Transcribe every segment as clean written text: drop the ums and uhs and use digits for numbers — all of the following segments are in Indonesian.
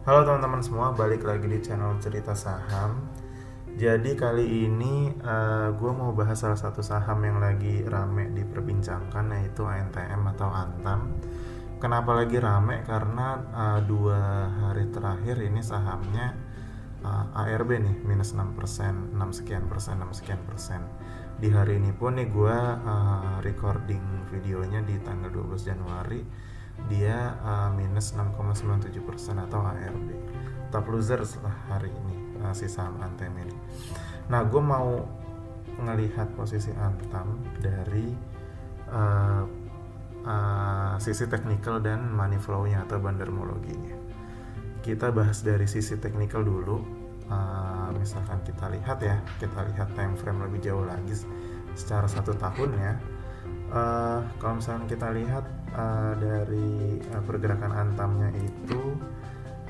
Halo teman-teman semua, balik lagi di channel Cerita Saham. Jadi kali ini gue mau bahas salah satu saham yang lagi rame diperbincangkan, yaitu ANTM atau Antam. Kenapa lagi rame? Karena 2 hari terakhir ini sahamnya ARB nih minus 6%, 6 sekian persen, 6 sekian persen. Di hari ini pun nih gue recording videonya di tanggal 12 Januari, dia minus 6,97% atau ARB. Top loser setelah hari ini si saham Antam ini. Nah, gue mau ngelihat posisi Antam dari sisi teknikal dan money flow-nya atau bandermologinya. Kita bahas dari sisi teknikal dulu. Misalkan kita lihat time frame lebih jauh lagi secara 1 tahun ya. Kalau misalkan kita lihat dari pergerakan Antamnya itu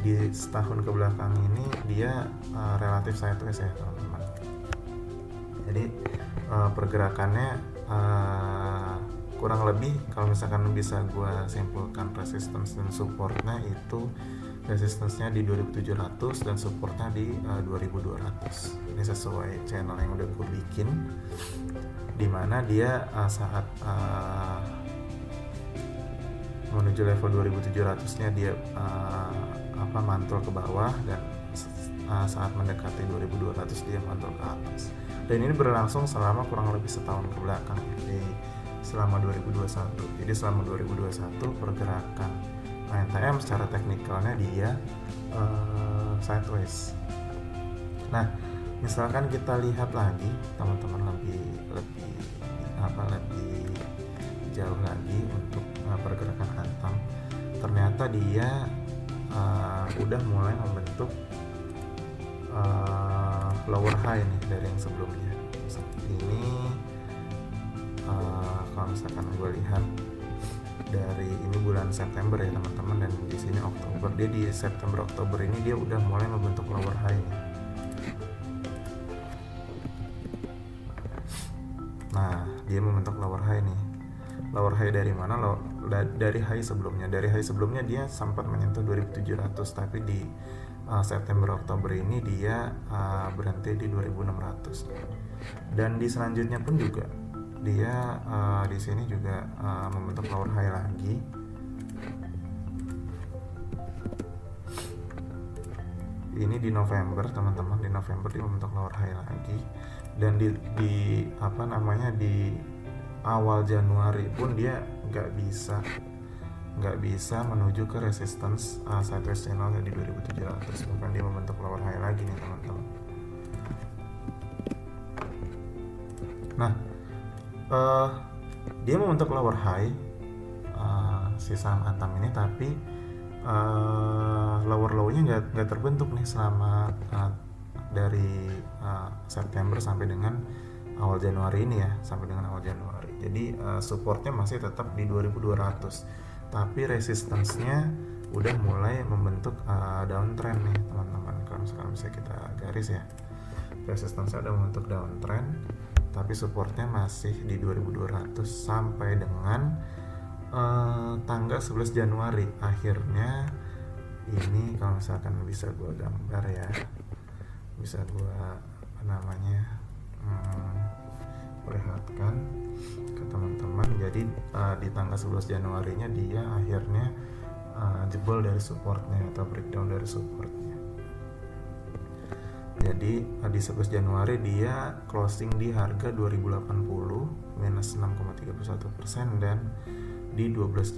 di setahun ke belakang ini dia relatif sideways ya teman-teman. Jadi pergerakannya kurang lebih kalau misalkan bisa gue simpulkan resistance dan supportnya itu resistance-nya di 2700 dan supportnya di 2200. Ini sesuai channel yang udah gue bikin, dimana dia saat menuju level 2700-nya dia mantul ke bawah, dan saat mendekati 2200 dia mantul ke atas. Dan ini berlangsung selama kurang lebih setahun ke belakang, jadi selama 2021. Jadi selama 2021 pergerakan ANTM secara teknikalnya dia sideways. Nah, misalkan kita lihat lagi teman-teman lebih jauh lagi untuk pergerakan Antam, ternyata dia udah mulai membentuk lower high nih dari yang sebelumnya. Seperti ini. Kalau misalkan gue lihat dari ini bulan September ya teman-teman, dan di sini Oktober, dia di September Oktober ini dia udah mulai membentuk lower high nih. Nah, dia membentuk lower high nih. Lower high dari mana? Dari high sebelumnya. Dari high sebelumnya dia sempat menyentuh 2700, tapi di September Oktober ini dia berhenti di 2600. Dan di selanjutnya pun juga dia di sini juga membentuk lower high lagi. Ini di November teman-teman, di November dia membentuk lower high lagi, dan di awal Januari pun dia nggak bisa menuju ke resistance sideways channelnya di 2700, bahkan dia membentuk lower high lagi nih teman-teman. Nah, dia membentuk lower high si saham Antam ini, tapi lower low-nya nggak terbentuk nih selama dari September sampai dengan awal Januari ini ya, sampai dengan awal Januari. Jadi supportnya masih tetap di 2200, tapi resistance-nya udah mulai membentuk downtrend nih teman-teman. Kalau misalkan bisa kita garis ya, resistance-nya udah membentuk downtrend, tapi supportnya masih di 2200 sampai dengan tanggal 11 Januari. Akhirnya ini kalau misalkan bisa gue gambar ya, bisa gue perlihatkan ke teman-teman. Jadi di tanggal 11 Januarinya dia akhirnya jebol dari supportnya atau breakdown dari supportnya. Jadi di 11 Januari dia closing di harga 2080 minus 6,31%, dan di 12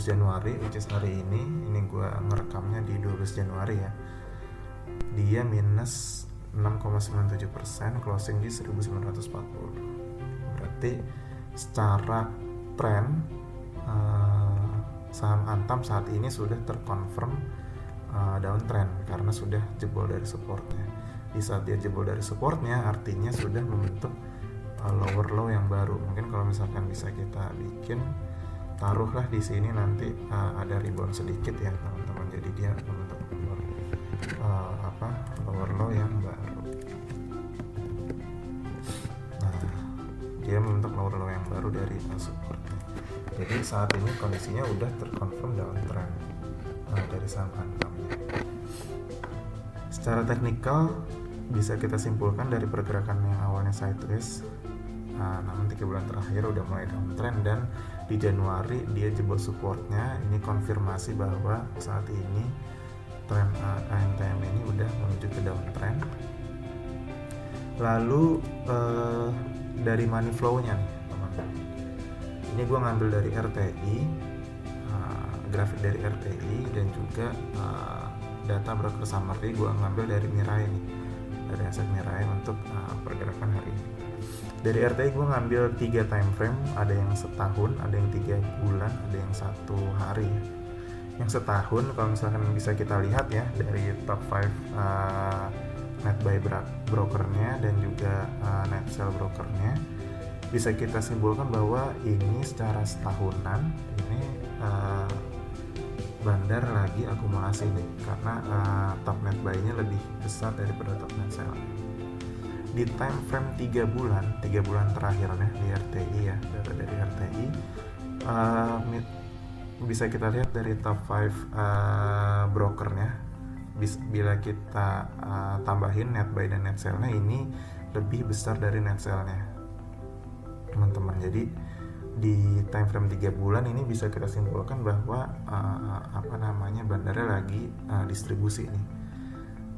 Januari, which is hari ini gue ngerekamnya di 12 Januari ya, dia minus 6,97%, closing di 1940. Berarti secara tren saham Antam saat ini sudah terkonfirm downtrend karena sudah jebol dari supportnya. Di saat dia jebol dari supportnya, artinya sudah membentuk lower low yang baru. Mungkin kalau misalkan bisa kita bikin, taruhlah di sini nanti ada rebound sedikit ya teman-teman. Jadi dia membentuk lower low yang baru. Nah, dia membentuk lower low yang baru dari supportnya. Jadi saat ini kondisinya udah terkonfirm downtrend. dari saham Antam. Secara teknikal bisa kita simpulkan dari pergerakan yang awalnya sideways, namun 3 bulan terakhir udah mulai downtrend, dan di Januari dia jebol supportnya. Ini konfirmasi bahwa saat ini tren ANTM ini udah menuju ke downtrend. Lalu dari money flow-nya nih teman-teman, ini gue ngambil dari RTI, grafik dari RTI, dan juga data broker summary gue ngambil dari Mirai nih, dari aset Mirai untuk pergerakan hari ini. Dari RTI gue ngambil 3 time frame, ada yang setahun, ada yang 3 bulan, ada yang 1 hari. Yang setahun kalau misalkan bisa kita lihat ya, dari top 5 net buy brokernya dan juga net sell brokernya, bisa kita simpulkan bahwa ini secara setahunan ini Bandar lagi akumulasi nih, karena top net buy-nya lebih besar daripada top net sell. Di time frame 3 bulan terakhirnya di RTI ya, data dari RTI, bisa kita lihat dari top 5 brokernya, bila kita tambahin net buy dan net sell-nya, ini lebih besar dari net sell-nya teman-teman. Jadi di time frame 3 bulan ini bisa kita simpulkan bahwa bandarnya lagi distribusi nih.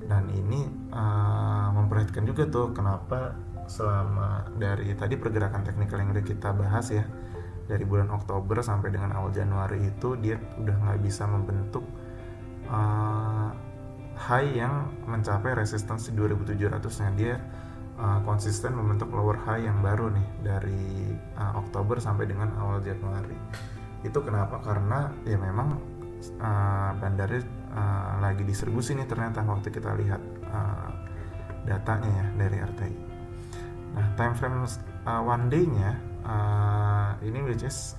Dan ini memperhatikan juga tuh kenapa selama dari tadi pergerakan teknikal yang udah kita bahas ya, dari bulan Oktober sampai dengan awal Januari itu dia udah nggak bisa membentuk high yang mencapai resistance 2700-nya. Dia konsisten membentuk lower high yang baru nih dari Oktober sampai dengan awal Januari. Itu kenapa? Karena ya memang bandarnya lagi distribusi nih ternyata waktu kita lihat datanya ya dari RTI. Nah, time frame one day-nya ini which is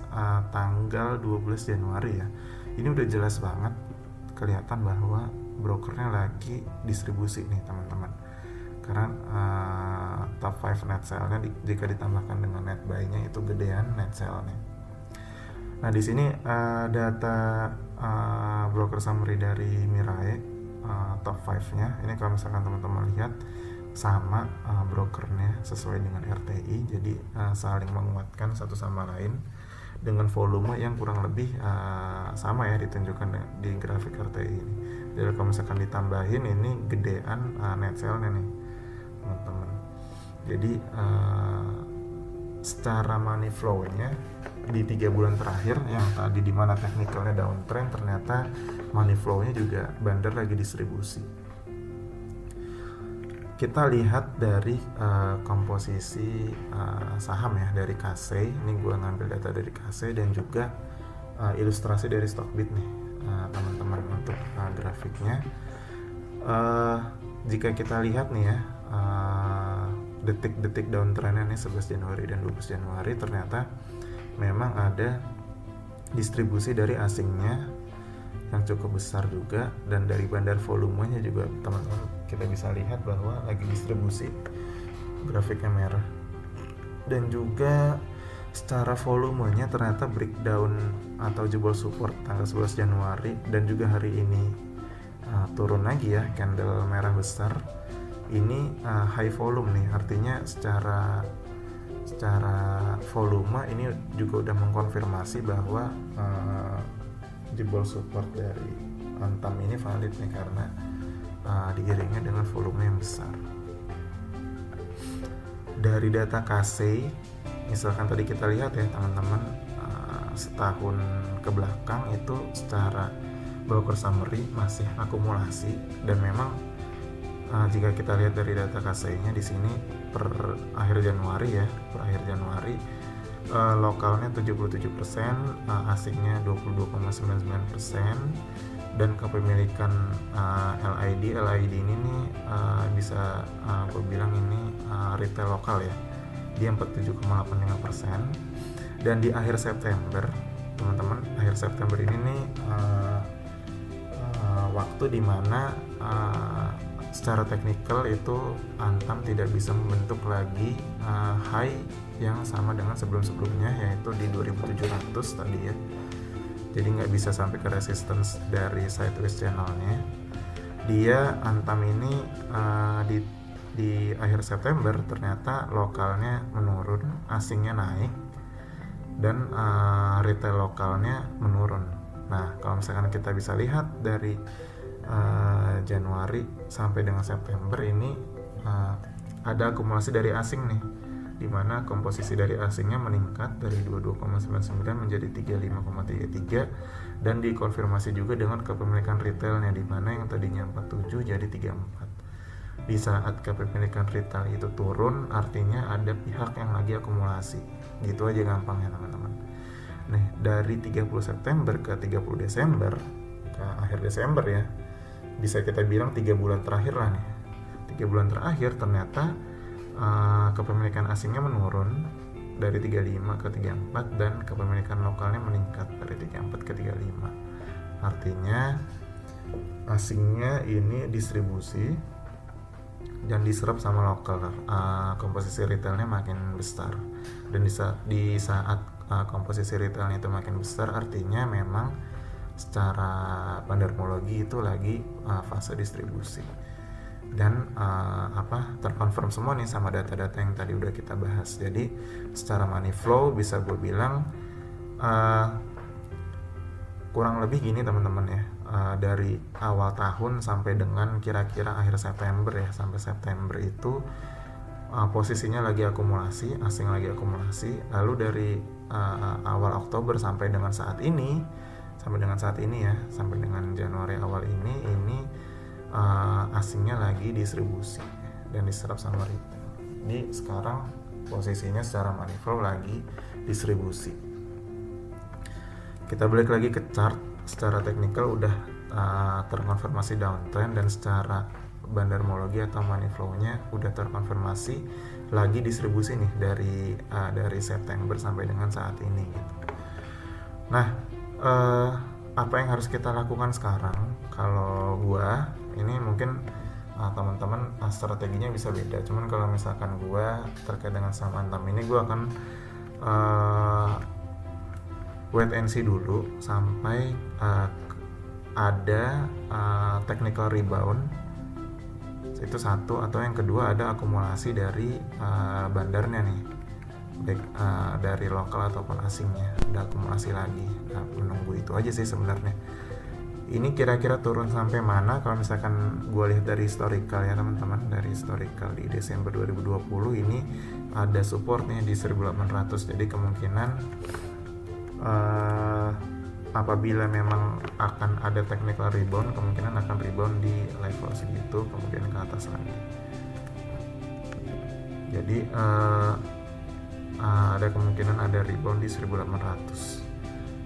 tanggal 12 Januari ya. Ini udah jelas banget kelihatan bahwa brokernya lagi distribusi nih teman-teman. Karena top 5 net sell-nya jika ditambahkan dengan net buy-nya itu gedean net sell-nya. Nah, di sini data broker summary dari Mirai top 5-nya. Ini kalau misalkan teman-teman lihat sama brokernya sesuai dengan RTI, jadi saling menguatkan satu sama lain dengan volume yang kurang lebih sama ya ditunjukkan di grafik RTI ini. Jadi kalau misalkan ditambahin ini gedean net sell-nya nih teman-teman. Jadi secara money flow-nya di 3 bulan terakhir yang tadi dimana teknikalnya downtrend, ternyata money flow-nya juga bandar lagi distribusi. Kita lihat dari komposisi saham ya dari KC. Ini gue ngambil data dari KC dan juga ilustrasi dari Stockbit nih teman-teman untuk grafiknya. Jika kita lihat nih ya detik-detik downtrendnya nih 11 Januari dan 12 Januari, ternyata memang ada distribusi dari asingnya yang cukup besar juga, dan dari bandar volumenya juga teman-teman kita bisa lihat bahwa lagi distribusi, grafiknya merah. Dan juga secara volumenya ternyata breakdown atau jebol support tanggal 11 Januari dan juga hari ini turun lagi ya, candle merah besar. Ini high volume nih, artinya secara volume ini juga udah mengkonfirmasi bahwa jebol support dari Antam ini valid nih, karena diiringnya dengan volume yang besar. Dari data KC, misalkan tadi kita lihat ya teman-teman, setahun ke belakang itu secara broker summary masih akumulasi, dan memang jika kita lihat dari data KC-nya di sini per akhir Januari ya, lokalnya 77%, asingnya 22,99%, dan kepemilikan LID ini nih bisa gue bilang ini retail lokal ya, dia 47,85%. Dan di akhir September teman-teman, akhir September ini nih waktu dimana secara teknikal itu Antam tidak bisa membentuk lagi high yang sama dengan sebelum-sebelumnya, yaitu di 2700 tadi ya. jadi nggak bisa sampai ke resistance dari sideways channelnya. Dia Antam ini di akhir September ternyata lokalnya menurun, asingnya naik, dan retail lokalnya menurun. Nah, kalau misalkan kita bisa lihat dari Januari sampai dengan September ini ada akumulasi dari asing nih, di mana komposisi dari asingnya meningkat dari 22,99 menjadi 35,33 dan dikonfirmasi juga dengan kepemilikan retailnya, di mana yang tadinya 47 jadi 34. Di saat kepemilikan retail itu turun, artinya ada pihak yang lagi akumulasi. Gitu aja gampangnya teman-teman. Nah, dari 30 September ke 30 Desember, ke akhir Desember ya, bisa kita bilang 3 bulan terakhir lah nih. 3 bulan terakhir ternyata kepemilikan asingnya menurun dari 35 ke 34 dan kepemilikan lokalnya meningkat dari 34 ke 35. Artinya asingnya ini distribusi dan diserap sama lokal, komposisi retailnya makin besar. Dan di saat komposisi retailnya itu makin besar, artinya memang secara bandarmologi itu lagi fase distribusi. Dan terkonfirm semua nih sama data-data yang tadi udah kita bahas. Jadi secara money flow bisa gue bilang kurang lebih gini teman-teman ya, dari awal tahun sampai dengan kira-kira akhir September ya, sampai September itu posisinya lagi akumulasi, asing lagi akumulasi. Lalu dari awal Oktober sampai dengan saat ini ya, sampai dengan Januari awal ini asingnya lagi distribusi dan diserap sama retail. Jadi sekarang posisinya secara money flow lagi distribusi. Kita balik lagi ke chart, secara teknikal udah terkonfirmasi downtrend, dan secara bandarmologi atau money flow-nya udah terkonfirmasi lagi distribusi nih dari September sampai dengan saat ini gitu. Nah, apa yang harus kita lakukan sekarang? Kalau gua ini mungkin teman-teman strateginya bisa beda. Cuman kalau misalkan gua terkait dengan saham Antam ini, gua akan wait and see dulu sampai ada technical rebound. Itu satu, atau yang kedua ada akumulasi dari bandarnya nih, baik dari lokal ataupun asingnya, ada akumulasi lagi. Nah, menunggu itu aja sih sebenarnya. Ini kira-kira turun sampai mana? Kalau misalkan gue lihat dari historical ya teman-teman, dari historical di Desember 2020 ini ada supportnya di 1800. Jadi kemungkinan apabila memang akan ada technical rebound, kemungkinan akan rebound di level segitu, kemudian ke atas lagi. Jadi ada kemungkinan ada rebound di 1800.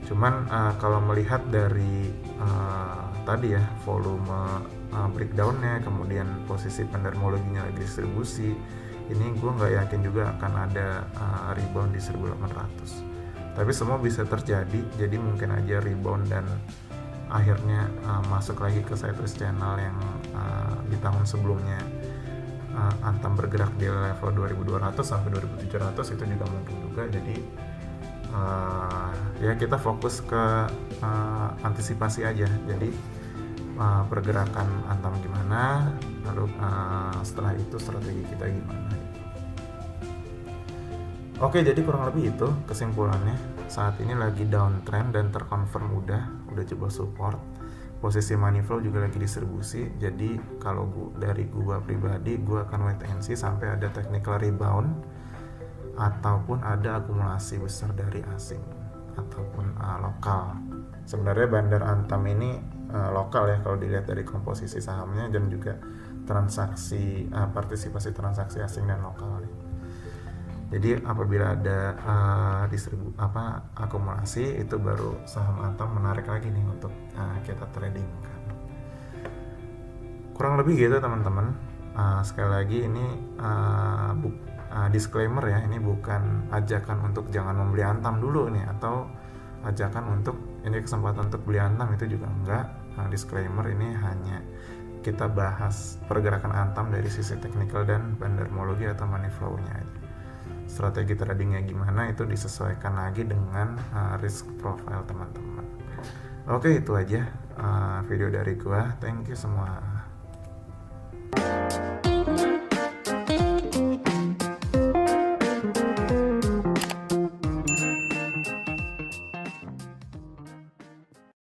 Cuman kalau melihat dari tadi ya, volume breakdownnya, kemudian posisi bandarmologinya lagi distribusi, ini gue nggak yakin juga akan ada rebound di 1800. Tapi semua bisa terjadi, jadi mungkin aja rebound dan akhirnya masuk lagi ke sideways channel yang di tahun sebelumnya Antam bergerak di level 2200 sampai 2700, itu juga mungkin juga. Jadi ya kita fokus ke antisipasi aja. Jadi pergerakan Antam gimana, lalu setelah itu strategi kita gimana. Oke, jadi kurang lebih itu kesimpulannya. Saat ini lagi downtrend dan terkonfirm udah jebol support. Posisi money flow juga lagi distribusi. Jadi kalau dari gua pribadi, gua akan wait and see sampai ada technical rebound ataupun ada akumulasi besar dari asing ataupun lokal. Sebenarnya bandar Antam ini lokal ya kalau dilihat dari komposisi sahamnya dan juga transaksi partisipasi transaksi asing dan lokal. Jadi apabila ada akumulasi, itu baru saham Antam menarik lagi nih untuk kita trading kan. Kurang lebih gitu teman-teman. Sekali lagi ini disclaimer ya, ini bukan ajakan untuk jangan membeli Antam dulu nih, atau ajakan untuk ini kesempatan untuk beli Antam, itu juga enggak. Disclaimer, ini hanya kita bahas pergerakan Antam dari sisi teknikal dan bandarmologi atau money flow-nya aja. Strategi tradingnya gimana itu disesuaikan lagi dengan risk profile teman-teman. Oke, itu aja video dari gua. Thank you semua.